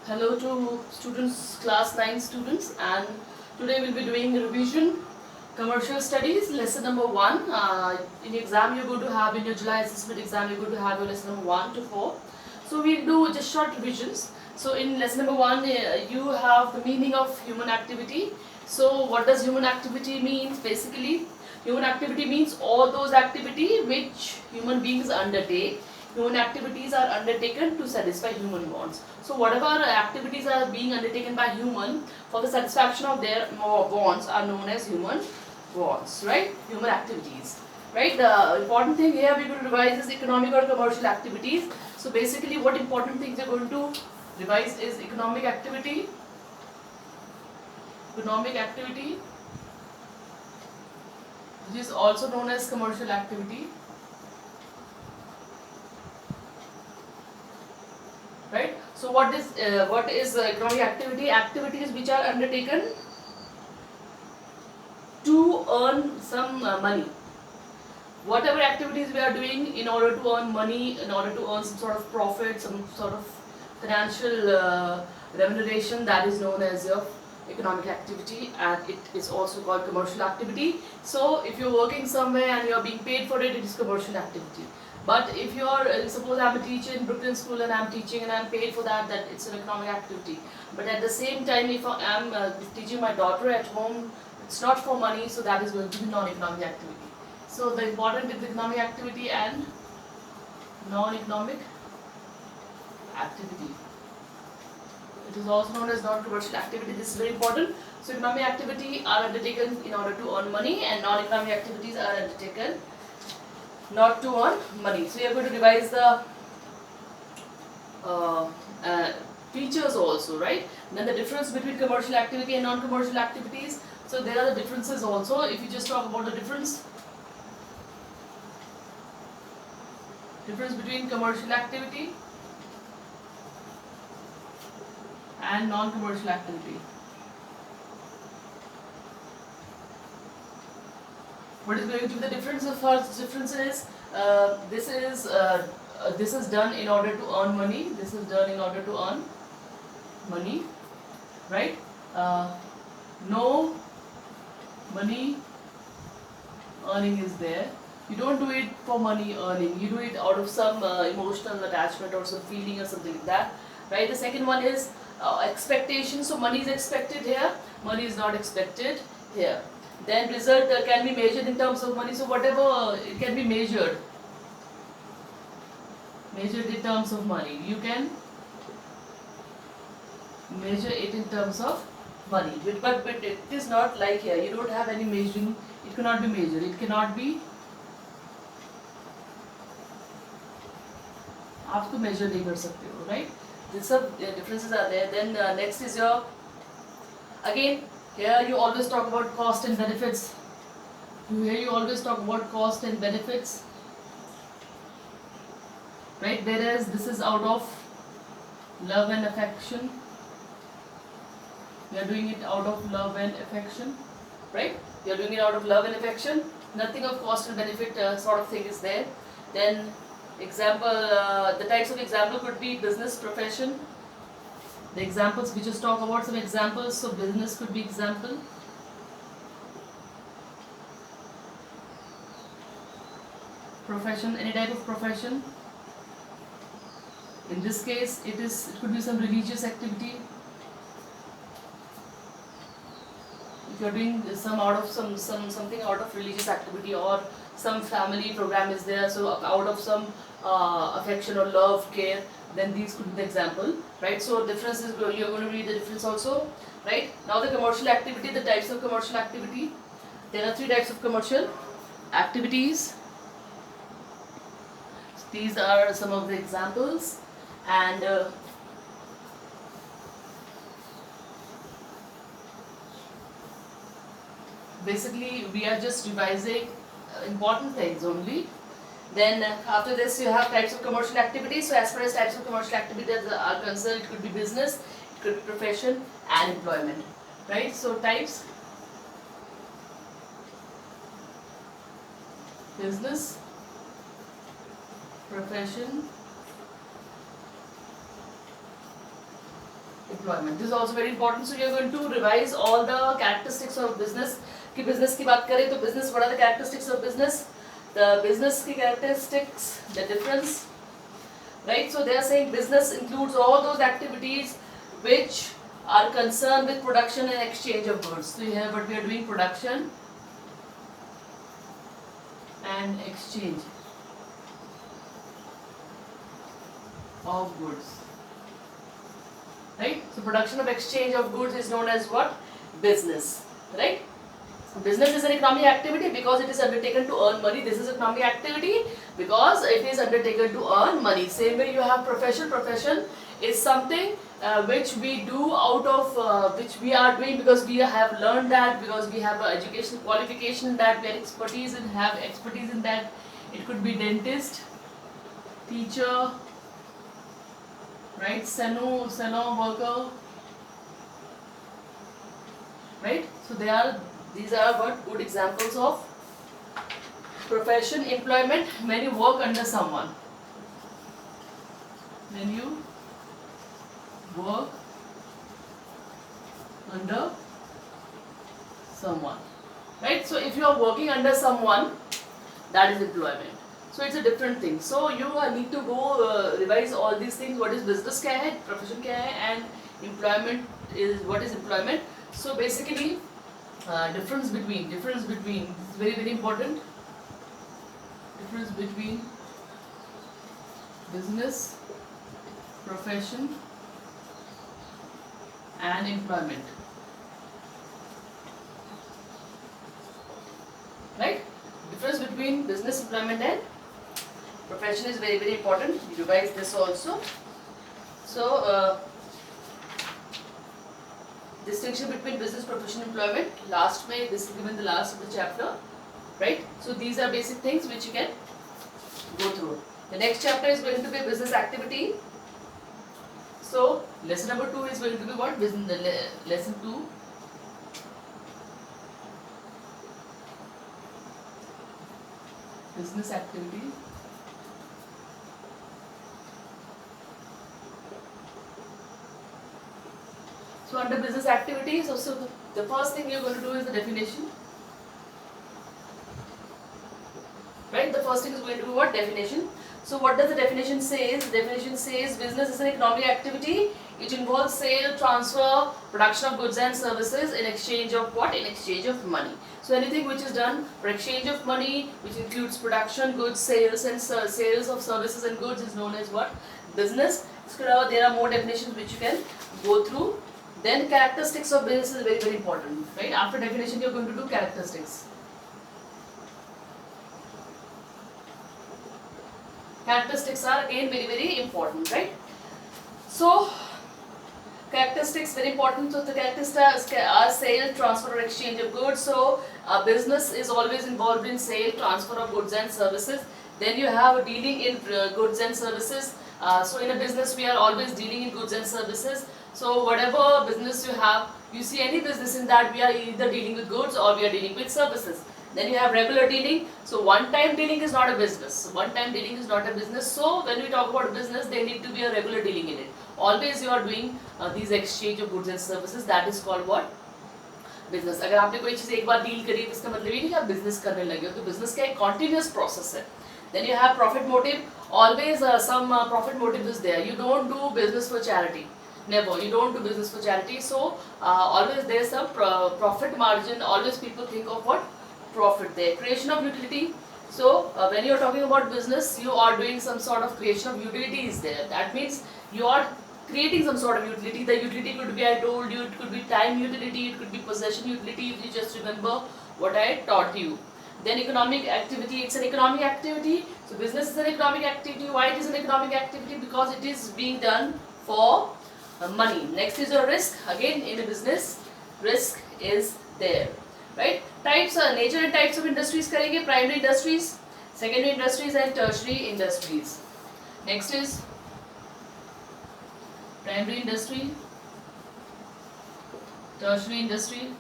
Hello to students, class 9 students, and today we'll be doing revision commercial studies lesson number 1. In exam you're going to have, in your July assessment exam you're going to have your lesson number 1 to 4. So we'll do just short revisions. So in lesson number 1 you have the meaning of human activity. So what does human activity means? Basically human activity means all those activity which human beings undertake. Human activities are undertaken to satisfy human wants. So whatever activities are being undertaken by human for the satisfaction of their wants are known as human wants, right? Human activities, right? The important thing here we're going to revise is economic or commercial activities. So basically what important things we're going to revise is economic activity, which is also known as commercial activity, right? So what is economic activity? Activities which are undertaken to earn some money. Whatever activities we are doing in order to earn money, in order to earn some sort of profit, some sort of financial remuneration, that is known as your economic activity, and it is also called commercial activity. So if you're working somewhere and you're being paid for it, it is commercial activity. But if you're, suppose I'm a teacher in Brooklyn School and I'm teaching and I'm paid for that, then it's an economic activity. But at the same time, if I'm teaching my daughter at home, it's not for money, so that is going to be non-economic activity. So the important is economic activity and non-economic activity. It is also known as non-commercial activity. This is very important. So economic activity are undertaken in order to earn money, and non-economic activities are undertaken not to earn money. So we are going to revise the uh, uh, features also, right? Then the difference between commercial activity and non-commercial activities. So there are the differences also. If you just talk about the difference between commercial activity and non-commercial activity. What is going to be the difference? The first difference is this is done in order to earn money. This is done in order to earn money, right? No money earning is there. You don't do it for money earning. You do it out of some emotional attachment or some feeling or something like that, right? The second one is expectation. So money is expected here. Money is not expected here. Then result can be measured in terms of money. So whatever it can be measured in terms of money. You can measure it in terms of money. But it is not like here. You don't have any measuring. It cannot be measured. It cannot be. आप तो measure नहीं कर सकते हो, right? These सब differences are there. Then next is your, again here you always talk about cost and benefits. Here you always talk about cost and benefits, right? Whereas this is out of love and affection. We are doing it out of love and affection, right? We are doing it out of love and affection. Nothing of cost and benefit sort of thing is there. Then example, the types of example could be business, profession. The examples, we just talk about some examples. So business could be example. Profession, any type of profession. In this case, it could be some religious activity. If you are doing some out of something out of religious activity, or some family program is there, so out of some affection or love, care, then these could be the example, right? So difference is, you're going to read the difference also, right? Now the commercial activity, the types of commercial activity. There are 3 types of commercial activities. So these are some of the examples, and basically we are just revising important things only. Then after this you have types of commercial activities. So as far as types of commercial activities are concerned, it could be business, it could be profession and employment, right? So types: business, profession, employment. This is also very important. So you are going to revise all the characteristics of business. कि business की बात करें तो business, what are the characteristics of business? The business की characteristics, the difference, right? So they are saying business includes all those activities which are concerned with production and exchange of goods. So here what we are doing, production and exchange of goods, right? So production of exchange of goods is known as what? Business, right? Business is an economic activity because it is undertaken to earn money. This is economic activity because it is undertaken to earn money. Same way you have profession. Profession is something which we do out of which we are doing because we have learned that, because we have an educational qualification that, we have expertise in that. It could be dentist, teacher, right? Steno worker, right? So these are what good examples of profession, employment. When you work under someone, when you work under someone, right? So if you are working under someone, that is employment. So it's a different thing. So you need to go revise all these things. What is business क्या है, profession क्या है, and employment is what is employment. So basically difference between is very very important. Difference between business, profession and employment, right? Difference between business, employment and profession is very very important. You revise this also. So distinction between business, profession, employment. Last May, this is given the last of the chapter, right? So these are basic things which you can go through. The next chapter is going to be business activity. So lesson number 2 is going to be what? Lesson 2. Business activity. So under business activities, also the first thing you're going to do is the definition. Right? The first thing is going to be what? Definition. So what does the definition say? The definition says business is an economic activity. It involves sale, transfer, production of goods and services in exchange of what? In exchange of money. So anything which is done for exchange of money, which includes production, goods, sales and sales of services and goods, is known as what? Business. So there are more definitions which you can go through. Then characteristics of business is very very important, right? After definition you are going to do characteristics. Characteristics are again very very important, right? So characteristics very important. So the characteristics are sale, transfer or exchange of goods. So a business is always involved in sale, transfer of goods and services. Then you have dealing in goods and services. So in a business we are always dealing in goods and services. So whatever business you have, you see any business in that we are either dealing with goods or we are dealing with services. Then you have regular dealing. So one-time dealing is not a business. One-time dealing is not a business. So when we talk about business, there need to be a regular dealing in it. Always you are doing these exchange of goods and services. That is called what? Business. अगर आपने कोई चीज़ एक बार deal करी तो इसका मतलब ये नहीं कि आप बिजनेस करने लगे हो. तो बिजनेस का एक continuous process है. Then you have profit motive. Always some profit motive is there. You don't do business for charity. Never. You don't do business for charity. So always there is some profit margin. Always people think of what? Profit there. Creation of utility. So when you are talking about business, you are doing some sort of creation of utility is there. That means you are creating some sort of utility. The utility could be, I told you, it could be time utility, it could be possession utility, if you just remember what I taught you. Then economic activity, it's an economic activity. So business is an economic activity. Why it is an economic activity? Because it is being done for money. Next is a risk. Again in a business, risk is there. Right? Types are nature and types of industries करेंगे. Primary industries, secondary industries and tertiary industries. Next is primary industry, tertiary industry,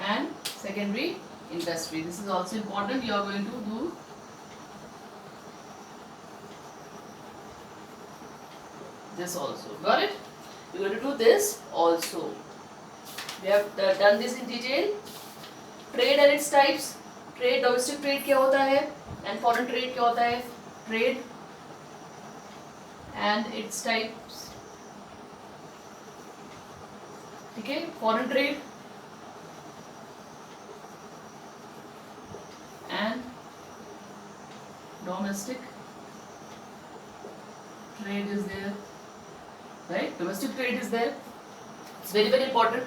and secondary industry. This is also important. You are going to do this also. Got it? You're going to do this also. We have done this in detail. Trade and its types. Trade, domestic trade क्या होता है and foreign trade क्या होता है. Trade and its types. ठीक है. Foreign trade and domestic trade is there, right? Domestic trade is there. It's very, very important.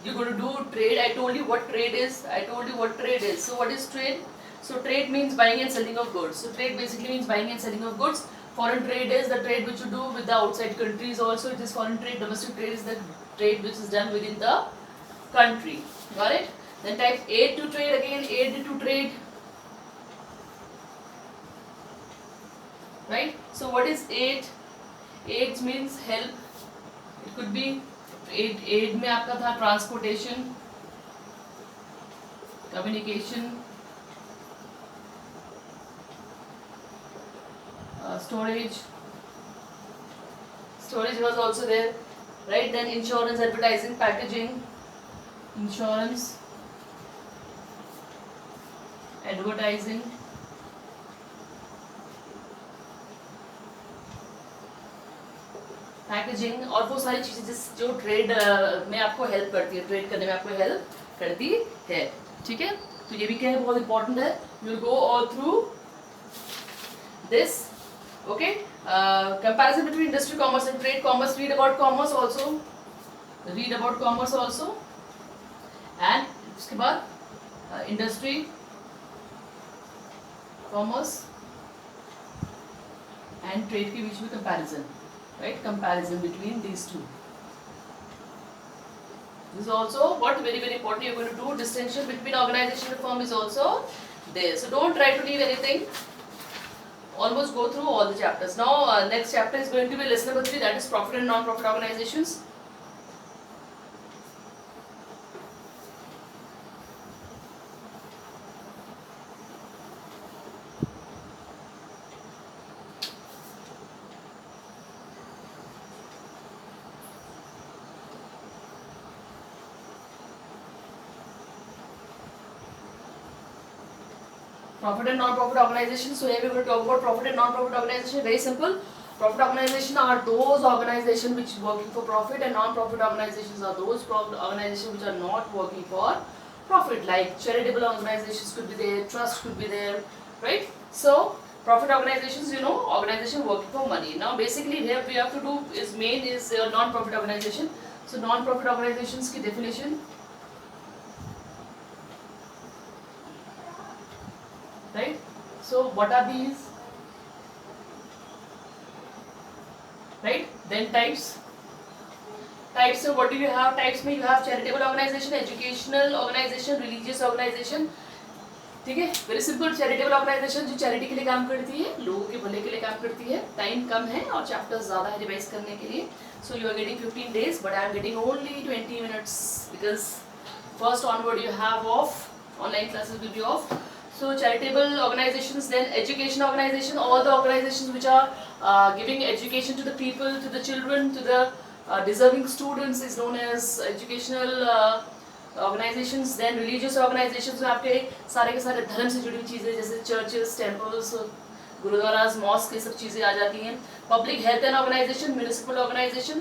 You're going to do trade. I told you what trade is. So what is trade? So trade means buying and selling of goods. So trade basically means buying and selling of goods. Foreign trade is the trade which you do with the outside countries also. It is foreign trade. Domestic trade is the trade which is done within the country. Got it? Then type aid to trade again. Aid to trade. Right? So what is aid? Aid means help. It could be aid में आपका था transportation, communication, storage. Storage was also there, right? Then insurance, advertising, packaging, insurance, advertising, packaging और वो सारी चीज़ें जो trade में आपको हेल्प करती है, ट्रेड करने में आपको हेल्प करती है. ठीक है. तो ये भी क्या है, बहुत इंपॉर्टेंट है. You will go all through this. Okay. Comparison between industry, commerce and trade. Commerce, read about commerce also. And उसके बाद इंडस्ट्री, कॉमर्स एंड ट्रेड के बीच में comparison. Right, comparison between these two. This is also what very, very important. You're going to do distinction between organization and firm is also there. So don't try to leave anything. Almost go through all the chapters. Now next chapter is going to be lesson number 3, that is profit and non-profit organizations. Profit and non-profit organizations. So here we are going to talk about profit and non-profit organization. Very simple. Profit organization are those organizations which are working for profit, and non-profit organizations are those organizations which are not working for profit. Like charitable organizations could be there, trust could be there, right? So profit organizations, you know, organization working for money. Now basically here we have to do is main is non-profit organization. So non-profit organizations की definition. Right? So what are these? Right? Then types. Types, so what do you have? Types में you have charitable organization, educational organization, religious organization. ठीक है? Very simple. Charitable organization जो charity के लिए काम करती है, लोगों के भले के लिए काम करती है. Time कम है और chapters ज़्यादा है revise करने के लिए. So you are getting 15 days, but I am getting only 20 minutes because first onward you have off. Online classes will be off. So charitable organizations, then education organization, all the organizations which are giving education to the people, to the children, to the deserving students is known as educational organizations. Then religious organizations में आपके सारे के सारे धर्म से जुड़ी हुई चीज़ें जैसे churches, temples, गुरुद्वारास, mosques ये सब चीज़ें आ जाती हैं. Public health and organization, municipal organization,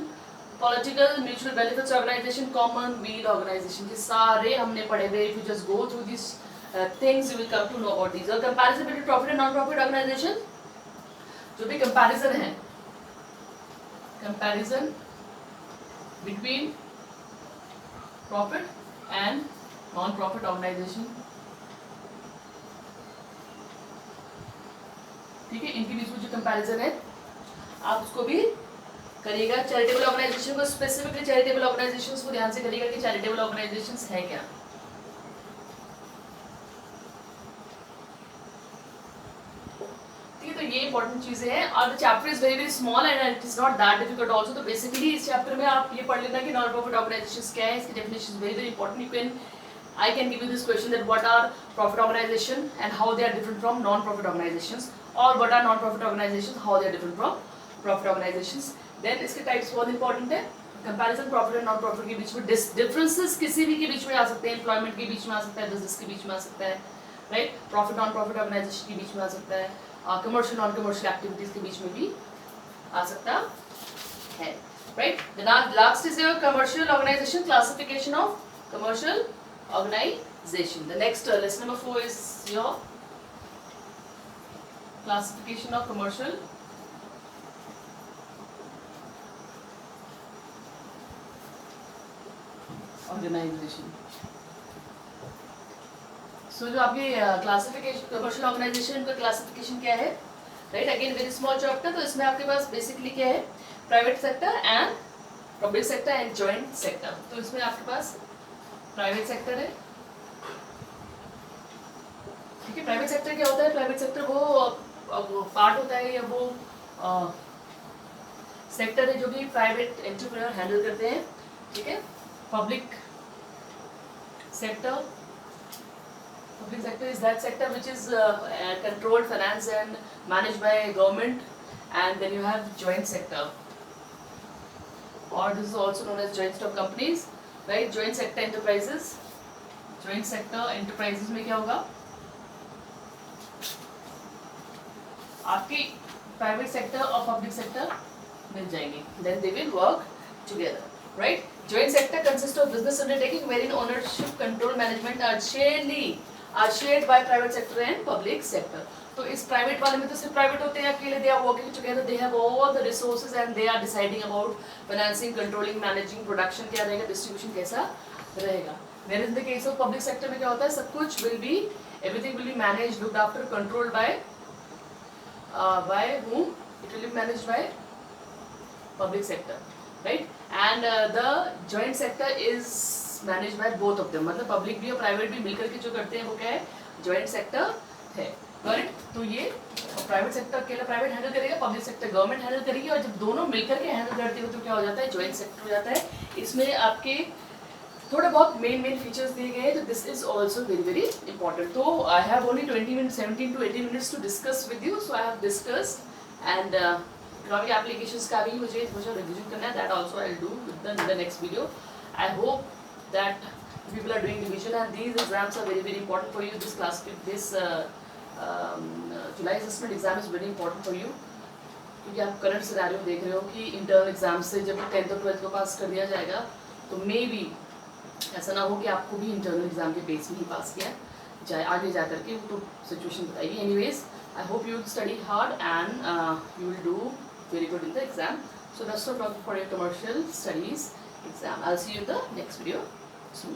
political, mutual benefits organization, commonweal organization. ये सारे हमने पढ़े हुए. If you just go through these things you will come to know about these. और comparison between profit and non-profit organization, जो भी comparison है, comparison between profit and non-profit organization. ठीक है, इनके बीच में जो comparison है आप उसको भी करिएगा. चैरिटेबल ऑर्गेनाइजेशन को स्पेसिफिकली चैरिटेबल ऑर्गेनाइजेशंस को ध्यान से करिएगा कि चैरिटेबल ऑर्गेनाइजेशंस है क्या. तो ये इंपॉर्टेंट चीजें हैं. और the chapter is very very small and it is not that difficult also. तो बेसिकली इस चैप्टर में आप ये पढ़ लेना कि नॉन प्रॉफिट ऑर्गेनाइजेशंस क्या है, इसकी definition very very important. You can I can give you this question that what are profit organization and how they are different from non-profit organizations, or what are non-profit organizations, how they are different from profit organizations. Then इसके types बहुत important है, comparison profit and non profit के बीच में differences किसी भी के बीच में आ सकते हैं, एम्प्लॉयमेंट के बीच में आ सकता है, बिजनेस के बीच में आ सकता है, right, profit non profit organization के बीच में आ सकता है, कमर्शियल नॉन कमर्शियल एक्टिविटीज के बीच में भी आ सकता है, right. The last is your commercial organization, classification of commercial organization. The next lesson number 4 is your classification of commercial organization. So जो आपके क्लासिफिकेशन कमर्शियल ऑर्गेनाइजेशन का क्लासिफिकेशन क्या है, right, again very small chapter, तो इसमें आपके पास basically क्या है, private sector and public sector and joint sector. तो इसमें आपके पास प्राइवेट सेक्टर है, ठीक है। प्राइवेट सेक्टर क्या होता है, प्राइवेट सेक्टर वो पार्ट होता है या वो सेक्टर है जो कि प्राइवेट एंटरप्रेन्योर हैंडल करते हैं, ठीक है। Public sector is that sector which is controlled, financed and managed by government, and then you have joint sector, or this is also known as joint stock companies, right? Joint sector enterprises, joint sector enterprises में क्या होगा, आपकी private sector और public sector मिल जाएंगे, then they will work together, right? Joint sector consists of business undertaking wherein ownership, control, management are shared by private sector and public sector. तो इस private वाले में तो सिर्फ प्राइवेट होते हैं अकेले, they are working together, they have all the resources and they are deciding about financing, controlling, managing, production क्या रहेगा, distribution कैसा रहेगा। Whereas in the case of public sector में क्या होता है, सब कुछ everything will be managed, looked after, controlled by whom? It will be managed by public sector, right? And the joint sector is managed by both of them, मतलब public भी और private भी मिलकर के जो करते हैं वो क्या है, जॉइंट सेक्टर है, करेक्ट। तो ये प्राइवेट सेक्टर अकेला प्राइवेट हैंडल करेगा, पब्लिक सेक्टर गवर्नमेंट हैंडल करेगी, और जब दोनों मिलकर के हैंडल करते हो तो क्या हो जाता है, जॉइंट सेक्टर हो जाता है। इसमें आपके थोड़े बहुत मेन फीचर्स दिए गए हैं, तो this is also very important. तो I have only 17 to 18 minutes to discuss with you, so I have discussed, and economic applications का भी मुझे रिविजन करना है, that also I will do with the next video. I hope that people are doing revision and these exams are very important for you. This July assessment exam is very important for you, क्योंकि आप current scenario देख रहे हो कि internal exam से जब 10th और 12th को पास कर दिया जाएगा तो मे बी ऐसा ना हो कि आपको भी इंटरनल एग्जाम के बेस में ही पास किया जाए, आगे जा करके तो सिचुएशन बताइए। Anyways, I hope you will study hard and you will do very good in the exam. So that's all for your commercial studies exam. I'll see you in the next video soon.